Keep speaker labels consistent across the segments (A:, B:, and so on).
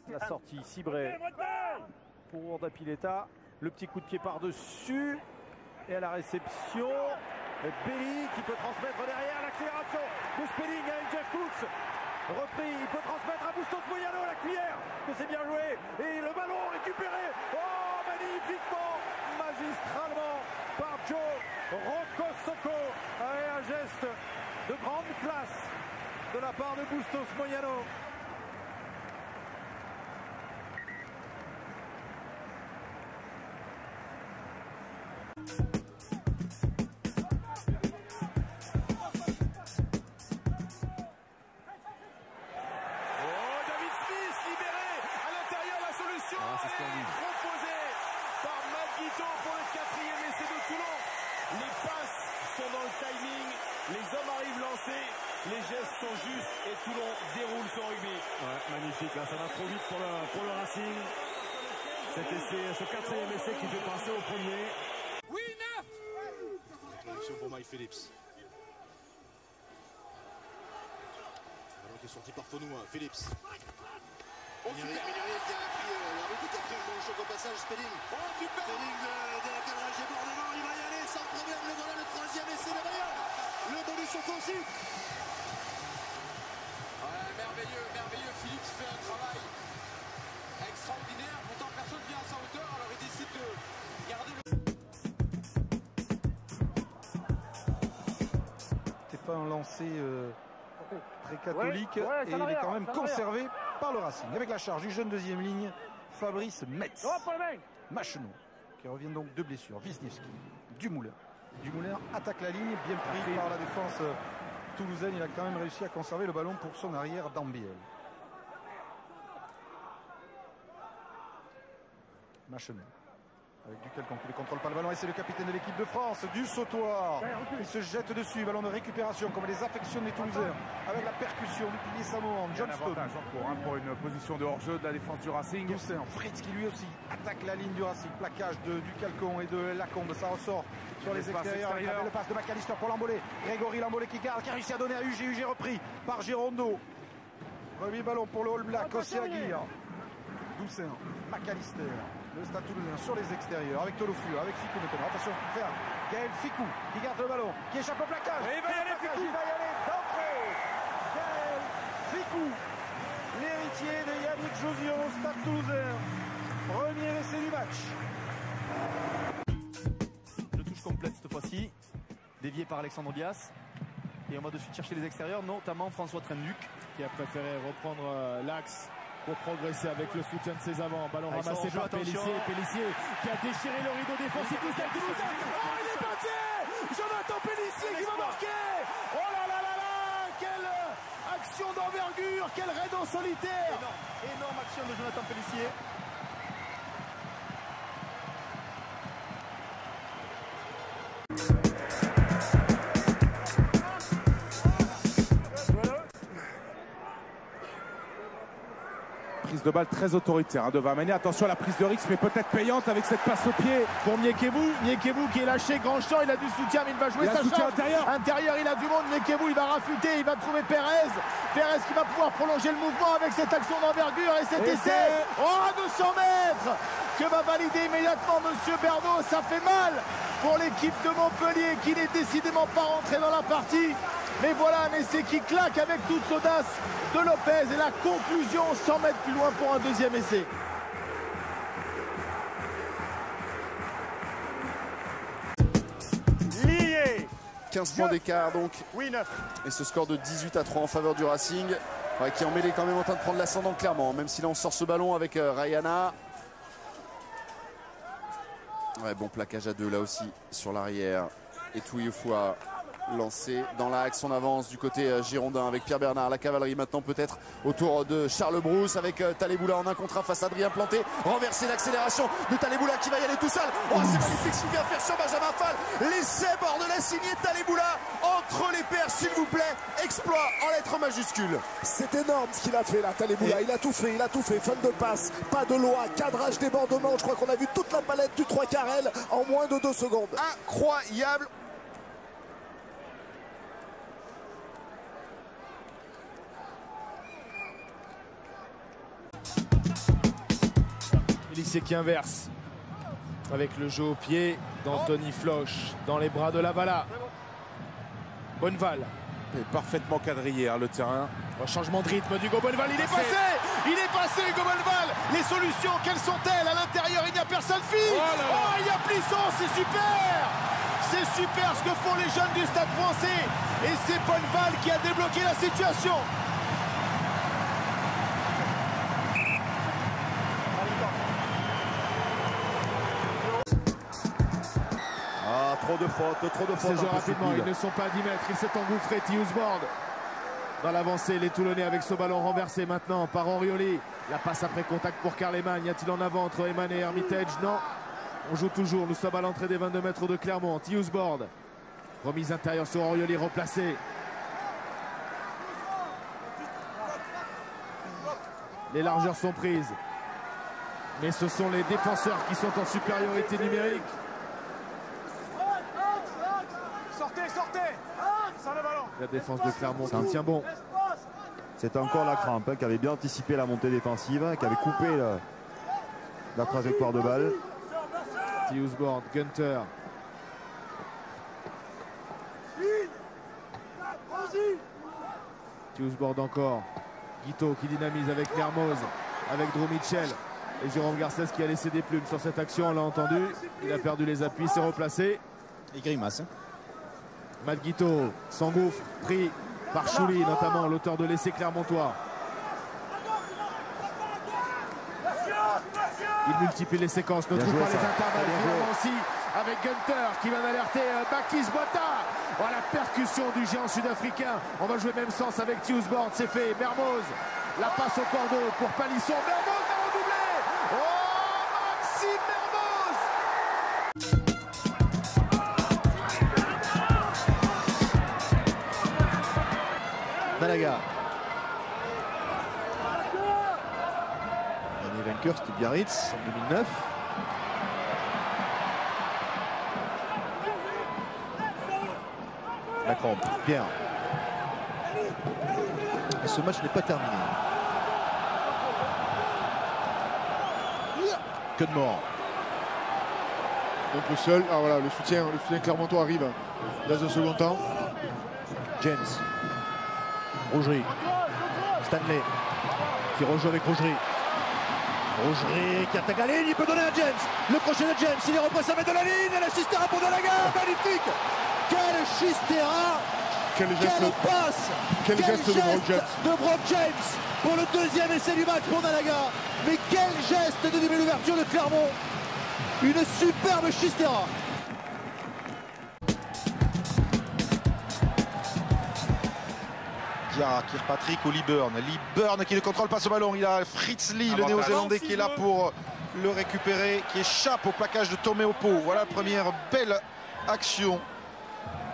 A: La sortie cibrée pour Dapileta. Le petit coup de pied par-dessus. Et à la réception, Belli qui peut transmettre derrière l'accélération de Spelling à Jeff Cooks. Repris, il peut transmettre à Bustos Moyano la cuillère, que c'est bien joué. Et le ballon récupéré. Oh, magnifiquement, magistralement par Joe Rocco Socco. Avec un geste de grande classe de la part de Bustos Moyano.
B: Proposé par Maguito pour le 4e essai de Toulon. Les passes sont dans le timing, les hommes arrivent lancés, les gestes sont justes et Toulon déroule son rugby.
A: Ouais, magnifique, là ça va trop vite pour le Racing. Cet essai, ce 4e essai qui fait penser au premier.
B: Oui, 9.
C: Introduction pour Mike Phillips. Alors qui est sorti par Fonoua, Phillips. Minieri qui a pris la route après un bon choc au passage, Spelling.
B: Oh, super.
C: Spelling de la cadrage débordement, il va y aller sans problème. Le voilà le 3e essai derrière. Le bonus offensif.
B: Ouais, merveilleux, merveilleux. Philippe fait un travail extraordinaire. Pourtant, personne vient à sa hauteur, alors il décide de garder le...
A: C'est pas un lancer très catholique et il est quand même conservé par le Racing. Avec la charge du jeune deuxième ligne, Fabrice Metz. Machenou, qui revient donc de blessure. Wisniewski, Dumoulin. Dumoulin attaque la ligne, bien pris par la défense toulousaine. Il a quand même réussi à conserver le ballon pour son arrière d'Ambiel. Machenou. Avec Ducalcon qui ne contrôle pas le ballon et c'est le capitaine de l'équipe de France, du sautoir. Il se jette dessus, ballon de récupération comme les affectionnent les Toulousains. Avec la percussion du pilier samoan, Johnston.
D: Pour une position de hors-jeu de la défense du Racing.
A: Toussaint, Fritz qui lui aussi attaque la ligne du Racing. Plaquage de Ducalcon et de Lacombe, ça ressort sur les extérieurs. Avec le passe de McAllister pour Lambolé. Grégory Lambolé qui garde, qui a réussi à donner à UG. UG repris par Girondo. Remis ballon pour le All Black, Ossiaguirre. Toussaint, McAllister. Le Stade Toulousain sur les extérieurs avec Tolofua, avec Ficou maintenant. Attention, faire Gaël Ficou qui garde le ballon, qui échappe au plaquage.
B: Et il va y aller, Ficou.
A: Il va y aller d'entrée. Gaël Ficou, l'héritier de Yannick Jauzion au Stade Toulousain. Premier essai du match.
E: Le touche complète cette fois-ci, dévié par Alexandre Dias. Et on va de suite chercher les extérieurs, notamment François Trenduc,
F: qui a préféré reprendre l'axe pour progresser avec le soutien de ses avants. Ballon ramassé
E: jeu,
F: par Pélissier qui a déchiré le rideau défensif du Stade Toulousain. Oh, il est passé. Jonathan Pélissier qui va marquer. Oh là là là là, quelle action d'envergure, quel raid en solitaire.
E: énorme action de Jonathan Pélissier.
D: Prise de balle très autoritaire de Vamani. Attention à la prise de risque, mais peut-être payante avec cette passe au pied.
F: Pour Niekebu qui est lâché, grand champ, il a du soutien, mais il va jouer sa
D: soutien
F: chance.
D: intérieur,
F: Il a du monde. Niekebu, il va rafuter, il va trouver Perez. Perez qui va pouvoir prolonger le mouvement avec cette action d'envergure et cet essai. Oh, 200 mètres que va valider immédiatement Monsieur Bernot. Ça fait mal pour l'équipe de Montpellier qui n'est décidément pas rentrée dans la partie. Mais voilà un essai qui claque avec toute l'audace de Lopez et la conclusion 100 mètres plus loin pour un deuxième essai.
A: Lié.
G: 15 points d'écart donc.
A: Oui, 9.
G: Et ce score de 18-3 en faveur du Racing. Ouais, qui en mêlée quand même en train de prendre l'ascendant clairement. Même si là on sort ce ballon avec Rayana. Ouais, bon plaquage à deux là aussi sur l'arrière. Et Touyoufua lancé dans l'axe, on avance du côté girondin avec Pierre Bernard, la cavalerie maintenant peut-être autour de Charles Brousse avec Taleboula en un contre un face à Adrien Planté, renverser l'accélération de Taleboula qui va y aller tout seul. Oh, c'est magnifique ce qu'il vient faire sur Benjamin Fall, l'essai bordelais signé Taleboula entre les paires s'il vous plaît, exploit en lettres majuscules.
H: C'est énorme ce qu'il a fait là, Taleboula, il a tout fait, fin de passe, pas de loi, cadrage, débordement, je crois qu'on a vu toute la palette du 3 quarts en moins de 2 secondes.
G: Incroyable.
F: Lycée qui inverse. Avec le jeu au pied d'Anthony Floch dans les bras de Lavala. Bonneval.
D: Et parfaitement quadrillé le terrain.
F: Changement de rythme d'Hugo Bonneval, il est passé. Il est passé Hugo Bonneval. Les solutions, quelles sont-elles? À l'intérieur, il n'y a personne. Oh, il y a Plisson, c'est super. C'est super ce que font les jeunes du Stade Français. Et c'est Bonneval qui a débloqué la situation.
A: Trop de fautes.
F: Ces jeux rapidement, ils ne sont pas à 10 mètres. Il s'est engouffré, Thiusbord. Dans l'avancée, les Toulonnais avec ce ballon renversé maintenant par Orioli. La passe après contact pour Karl Eman. Y a-t-il en avant entre Eman et Hermitage? Non. On joue toujours. Nous sommes à l'entrée des 22 mètres de Clermont. Thiusbord. Remise intérieure sur Orioli, replacé. Les largeurs sont prises. Mais ce sont les défenseurs qui sont en supériorité numérique. La défense de Clermont qui tient bon.
I: C'était encore la crampe qui avait bien anticipé la montée défensive, qui avait coupé la trajectoire de balle.
F: Thiusbord, Gunter. Thiusbord encore. Guito qui dynamise avec Mermoz, avec Drew Mitchell. Et Jérôme Garcès qui a laissé des plumes sur cette action, on l'a entendu. Il a perdu les appuis, s'est replacé.
B: Et grimace.
F: Matt Guito s'engouffre, pris par Chouli, notamment l'auteur de l'essai clermontois. Il multiplie les séquences, ne trouve pas les intervalles. Aussi avec Gunter qui va d'alerter Bakis Boita. Oh, la percussion du géant sud-africain. On va jouer même sens avec Thiusbord, c'est fait. Mermoz, la passe au cordeau pour Palisson. Mermoz va redoubler. Oh, Maxime Mermoz.
J: Malaga. Dernier vainqueur, c'était Biarritz en 2009. La crampe, Pierre. Et ce match n'est pas terminé. Que de mort.
K: Donc le seul, voilà, le soutien clermontois arrive dans un second temps.
J: James. Rougerie. Stanley qui rejoue avec Rougerie. Rougerie qui attaque la ligne, il peut donner à James. Le crochet de James, il est repressé de la ligne. Et la Chistera pour Dalaga, magnifique. Quelle Chistera.
K: Quel
J: passe.
K: Quel geste
J: de Brock James pour le deuxième essai du match pour Dalaga. Mais quel geste de début d'ouverture de Clermont. Une superbe Chistera.
L: Kirkpatrick ou Lee Byrne. Lee Byrne qui ne contrôle pas ce ballon. Il a Fritz Lee, le néo-zélandais, qui est là pour le récupérer, qui échappe au plaquage de Tomé Oppo. Voilà la première belle action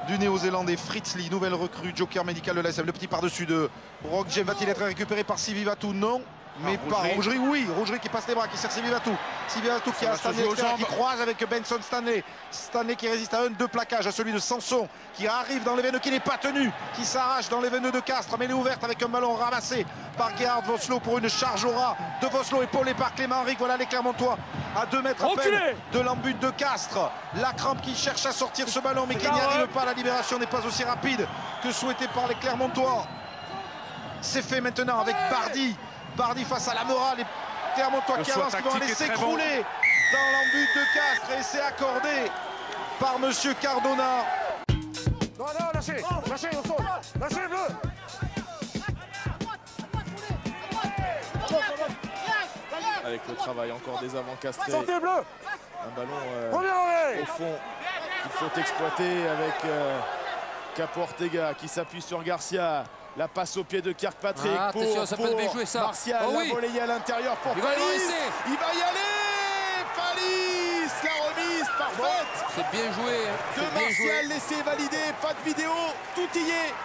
L: du néo-zélandais Fritz Lee, nouvelle recrue, joker médical de l'ASM. Le petit par-dessus de Brock James va-t-il être récupéré par Sivivatou? Non. Mais par Rougerie, oui. Rougerie qui passe les bras, qui sert Sivivatou. Sivivatou qui a Stanley qui croise avec Benson Stanley. Stanley qui résiste à un de plaquage, à celui de Sanson, qui arrive dans les veines, qui n'est pas tenu, qui s'arrache dans les veines de Castres, mais elle est ouverte avec un ballon ramassé par Gerhard Vosloo pour une charge au ras de Vosloo, épaulé par Clément Henrique. Voilà les Clermontois à 2 mètres à peine de l'embut de Castres. La crampe qui cherche à sortir ce ballon, mais qui n'y arrive pas. La libération n'est pas aussi rapide que souhaité par les Clermontois. C'est fait maintenant avec Bardi. Bardi face à la morale, les Clermontois qui avancent, qui vont aller s'écrouler dans l'embut de Castres, et c'est accordé par monsieur Cardona.
M: Non, lâchez, au sol, lâchez le bleu.
F: Avec le travail encore des avants castrés.
M: Sortez le bleu.
F: Un ballon au fond qu'il faut exploiter avec Capo Ortega qui s'appuie sur Garcia. La passe au pied de Kirkpatrick
N: attention, ça peut bien jouer ça.
F: Martial, la volée à l'intérieur pour Palis. Il va y aller. Palis, la remise parfaite.
N: C'est bien joué.
F: De Martial, laissé valider, pas de vidéo, tout y est.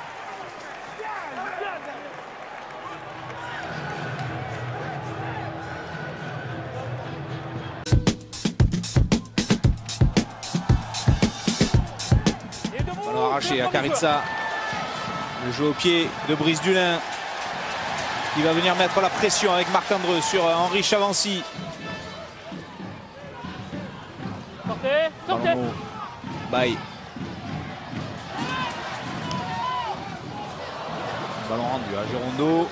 O: Ballon arraché à Karitsa. Le jeu au pied de Brice Dulin qui va venir mettre la pression avec Marc Andreu sur Henri Chavancy. Ballon Baye. Ballon rendu à Girondo.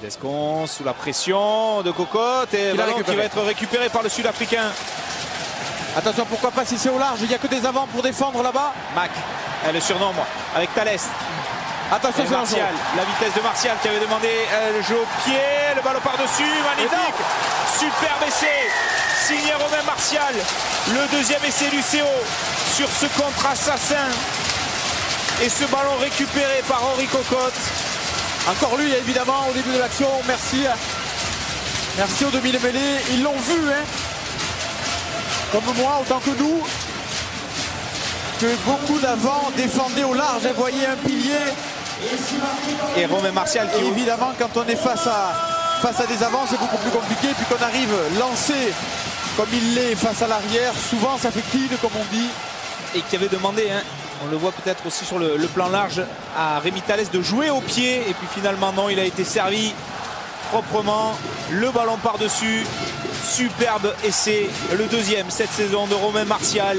O: Descon sous la pression de Cocotte et ballon qui va être récupéré par le Sud-Africain.
A: Attention, pourquoi pas si c'est au large, il n'y a que des avants pour défendre là-bas.
O: Mac, le surnombre avec Thalès.
A: Attention, c'est
O: Martial, la vitesse de Martial qui avait demandé le jeu au pied, le ballon par-dessus, magnifique. Superbe essai, signé Romain Martial. Le deuxième essai du CO sur ce contre-assassin. Et ce ballon récupéré par Henri Cocotte.
A: Encore lui, évidemment, au début de l'action. Merci. Merci aux demi-mêlés. Ils l'ont vu, hein. Comme moi, autant que nous, que beaucoup d'avants défendaient au large. Vous voyez un pilier.
O: Et Romain Martial qui,
A: évidemment, quand on est face à des avants, c'est beaucoup plus compliqué. Puis qu'on arrive lancé comme il l'est face à l'arrière, souvent ça fait clean, comme on dit.
O: Et qui avait demandé, hein, on le voit peut-être aussi sur le plan large, à Rémi Thalès de jouer au pied. Et puis finalement, non, il a été servi proprement. Le ballon par-dessus. Superbe essai, le deuxième cette saison de Romain Martial.